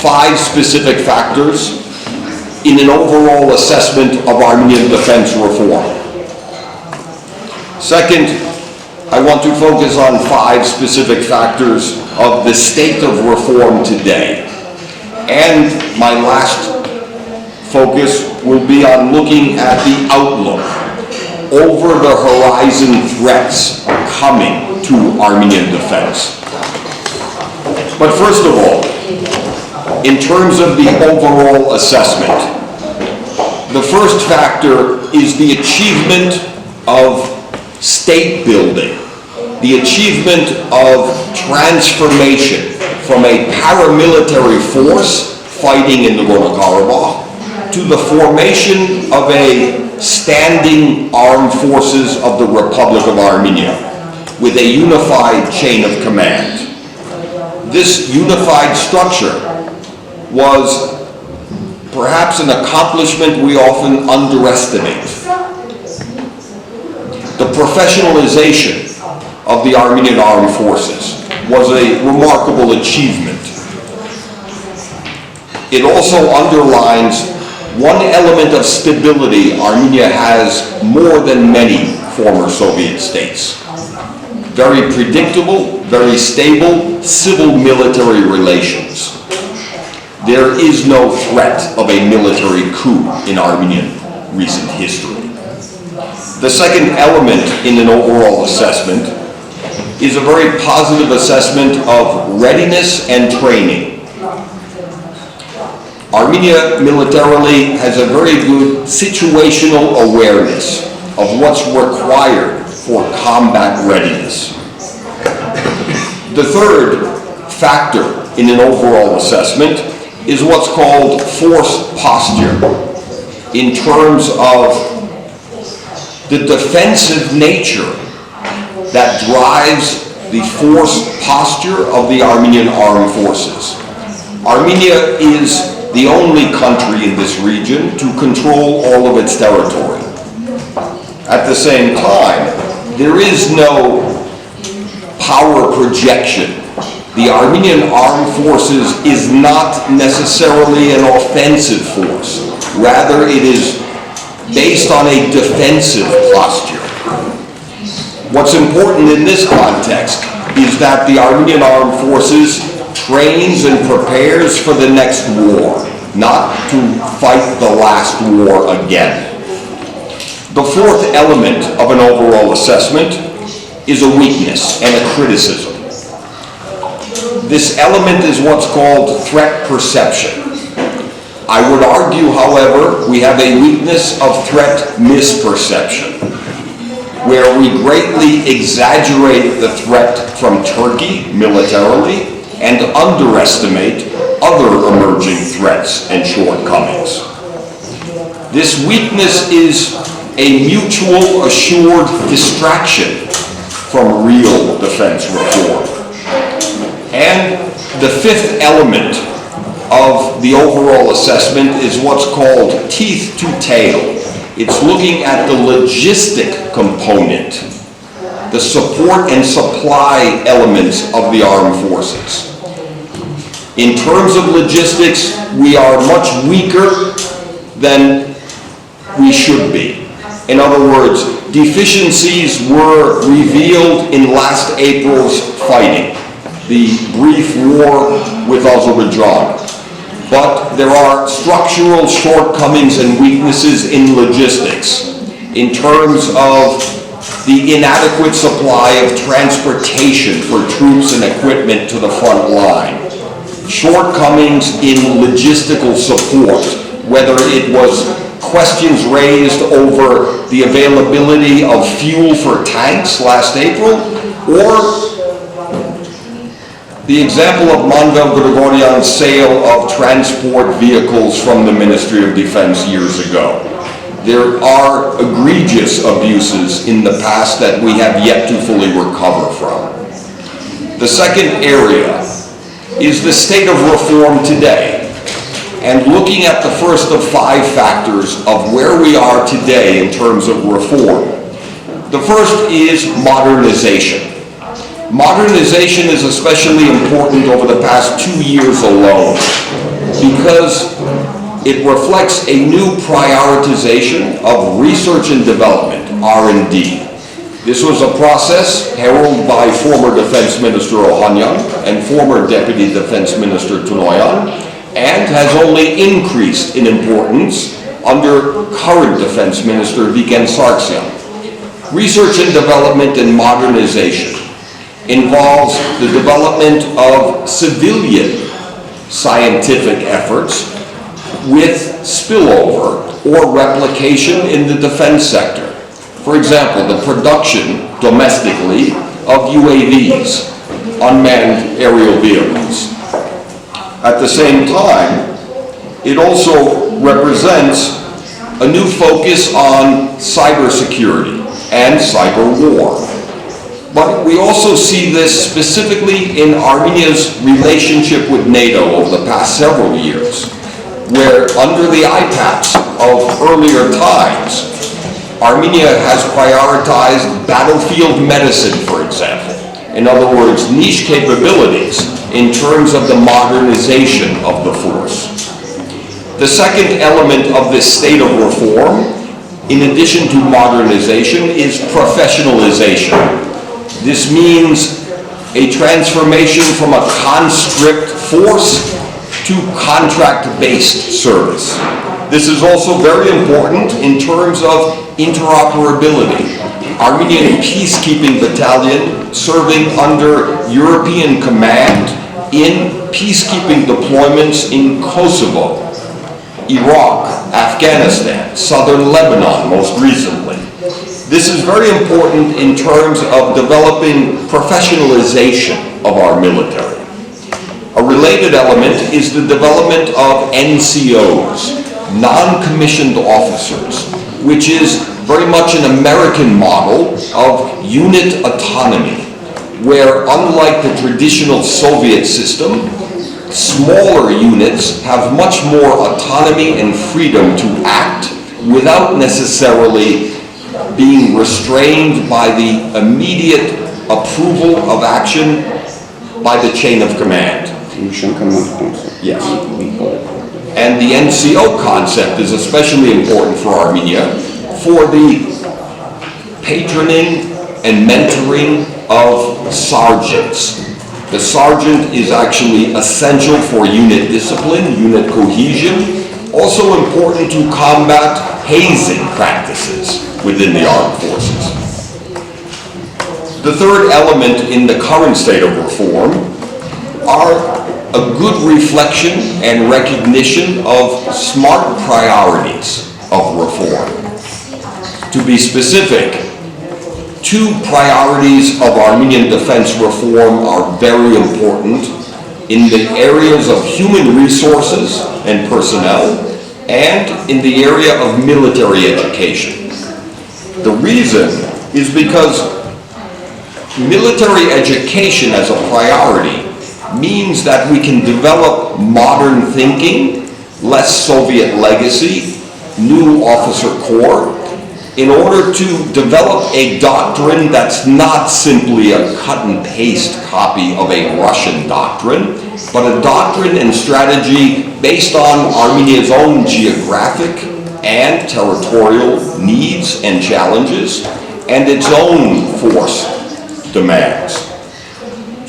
5 specific factors in an overall assessment of Armenian defense reform. Second, I want to focus on 5 specific factors of the state of reform today. And my last focus will be on looking at the outlook, over the horizon threats coming to Armenian defense. But first of all, in terms of the overall assessment, the first factor is the achievement of state building, the achievement of transformation from a paramilitary force fighting in Nagorno-Karabakh to the formation of a standing armed forces of the Republic of Armenia with a unified chain of command. This unified structure was perhaps an accomplishment we often underestimate. The professionalization of the Armenian armed forces was a remarkable achievement. It also underlines one element of stability Armenia has more than many former Soviet states. Very predictable, very stable civil-military relations. There is no threat of a military coup in Armenian recent history. The second element in an overall assessment is a very positive assessment of readiness and training. Armenia militarily has a very good situational awareness of what's required for combat readiness. The third factor in an overall assessment is what's called force posture, in terms of the defensive nature that drives the force posture of the Armenian armed forces. Armenia is the only country in this region to control all of its territory. At the same time, there is no power projection. The Armenian armed forces is not necessarily an offensive force. Rather, it is based on a defensive posture. What's important in this context is that the Armenian armed forces trains and prepares for the next war, not to fight the last war again. The fourth element of an overall assessment is a weakness and a criticism. This element is what's called threat perception. I would argue, however, we have a weakness of threat misperception, where we greatly exaggerate the threat from Turkey militarily and underestimate other emerging threats and shortcomings. This weakness is a mutual assured distraction from real defense reform. And the fifth element of the overall assessment is what's called teeth to tail. It's looking at the logistic component, the support and supply elements of the armed forces. In terms of logistics, we are much weaker than we should be. In other words, deficiencies were revealed in last April's fighting, the brief war with Azerbaijan. But there are structural shortcomings and weaknesses in logistics in terms of the inadequate supply of transportation for troops and equipment to the front line. Shortcomings in logistical support, whether it was questions raised over the availability of fuel for tanks last April, or the example of Manvel Grigoryan's sale of transport vehicles from the Ministry of Defense years ago. There are egregious abuses in the past that we have yet to fully recover from. The second area is the state of reform today, and looking at the first of 5 factors of where we are today in terms of reform. The first is modernization. Modernization is especially important over the past 2 years alone. because it reflects a new prioritization of research and development, R&D. This was a process heralded by former Defense Minister Ohanian and former Deputy Defense Minister Tunoyan, and has only increased in importance under current Defense Minister Vigen Sargsyan. Research and development and modernization involves the development of civilian scientific efforts with spillover or replication in the defense sector. For example, the production domestically of UAVs, unmanned aerial vehicles. At the same time, it also represents a new focus on cybersecurity and cyber war. But we also see this specifically in Armenia's relationship with NATO over the past several years, where under the IPAPs of earlier times, Armenia has prioritized battlefield medicine, for example. In other words, niche capabilities in terms of the modernization of the force. The second element of this state of reform, in addition to modernization, is professionalization. This means a transformation from a conscript force to contract-based service. This is also very important in terms of interoperability. Armenian peacekeeping battalion serving under European command in peacekeeping deployments in Kosovo, Iraq, Afghanistan, southern Lebanon most recently. This is very important in terms of developing professionalization of our military. A related element is the development of NCOs, non-commissioned officers, which is very much an American model of unit autonomy, where unlike the traditional Soviet system, smaller units have much more autonomy and freedom to act without necessarily being restrained by the immediate approval of action by the chain of command. Yes. And the NCO concept is especially important for Armenia for the patroning and mentoring of sergeants. The sergeant is actually essential for unit discipline, unit cohesion, also important to combat hazing practices within the armed forces. The third element in the current state of reform are a good reflection and recognition of smart priorities of reform. To be specific, two priorities of Armenian defense reform are very important in the areas of human resources and personnel and in the area of military education. The reason is because military education as a priority means that we can develop modern thinking, less Soviet legacy, new officer corps, in order to develop a doctrine that's not simply a cut and paste copy of a Russian doctrine, but a doctrine and strategy based on Armenia's own geographic and territorial needs and challenges, and its own force demands.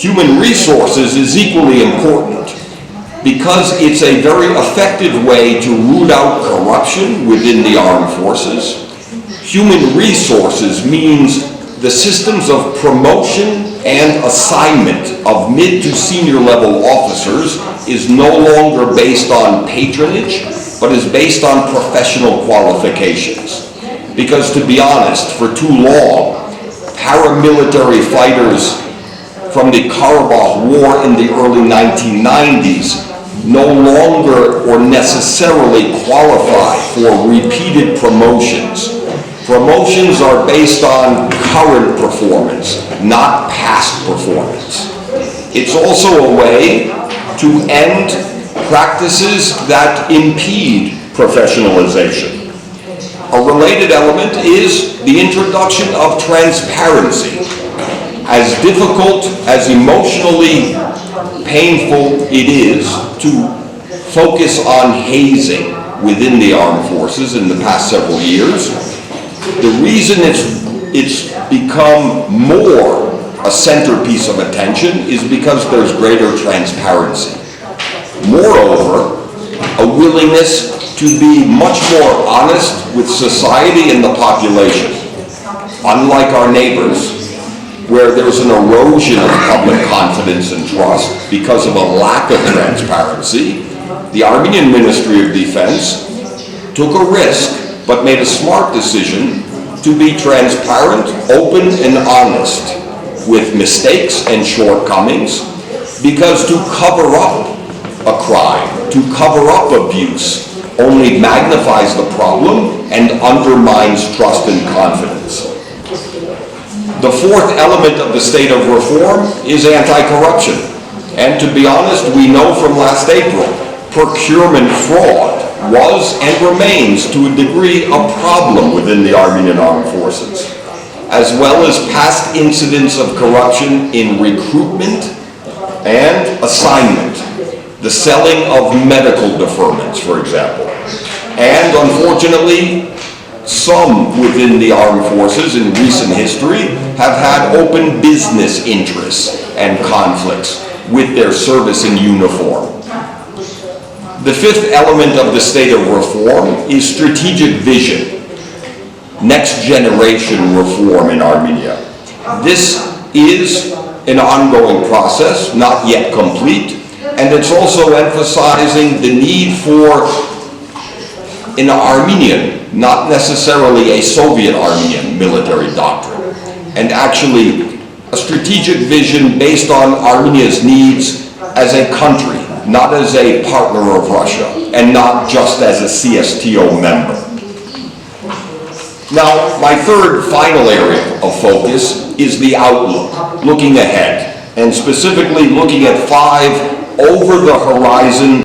Human resources is equally important because it's a very effective way to root out corruption within the armed forces. Human resources means the systems of promotion and assignment of mid to senior level officers is no longer based on patronage, but is based on professional qualifications. Because to be honest, for too long, paramilitary fighters from the Karabakh War in the early 1990s no longer or necessarily qualify for repeated promotions. Promotions are based on current performance, not past performance. It's also a way to end practices that impede professionalization. A related element is the introduction of transparency. As difficult, as emotionally painful it is to focus on hazing within the armed forces in the past several years. The reason it's become more a centerpiece of attention is because there's greater transparency. Moreover, a willingness to be much more honest with society and the population. Unlike our neighbors, where there's an erosion of public confidence and trust because of a lack of transparency, the Armenian Ministry of Defense took a risk but made a smart decision to be transparent, open, and honest with mistakes and shortcomings, because to cover up a crime, to cover up abuse, only magnifies the problem and undermines trust and confidence. The fourth element of the state of reform is anti-corruption. And to be honest, we know from last April, procurement fraud was and remains to a degree a problem within the Armenian Armed Forces, as well as past incidents of corruption in recruitment and assignment, the selling of medical deferments, for example. And unfortunately, some within the armed forces in recent history have had open business interests and conflicts with their service in uniform. The fifth element of the state of reform is strategic vision, next generation reform in Armenia. This is an ongoing process, not yet complete, and it's also emphasizing the need for an Armenian, not necessarily a Soviet Armenian military doctrine, and actually a strategic vision based on Armenia's needs as a country, not as a partner of Russia, and not just as a CSTO member. Now, my third final area of focus is the outlook, looking ahead, and specifically looking at 5 over-the-horizon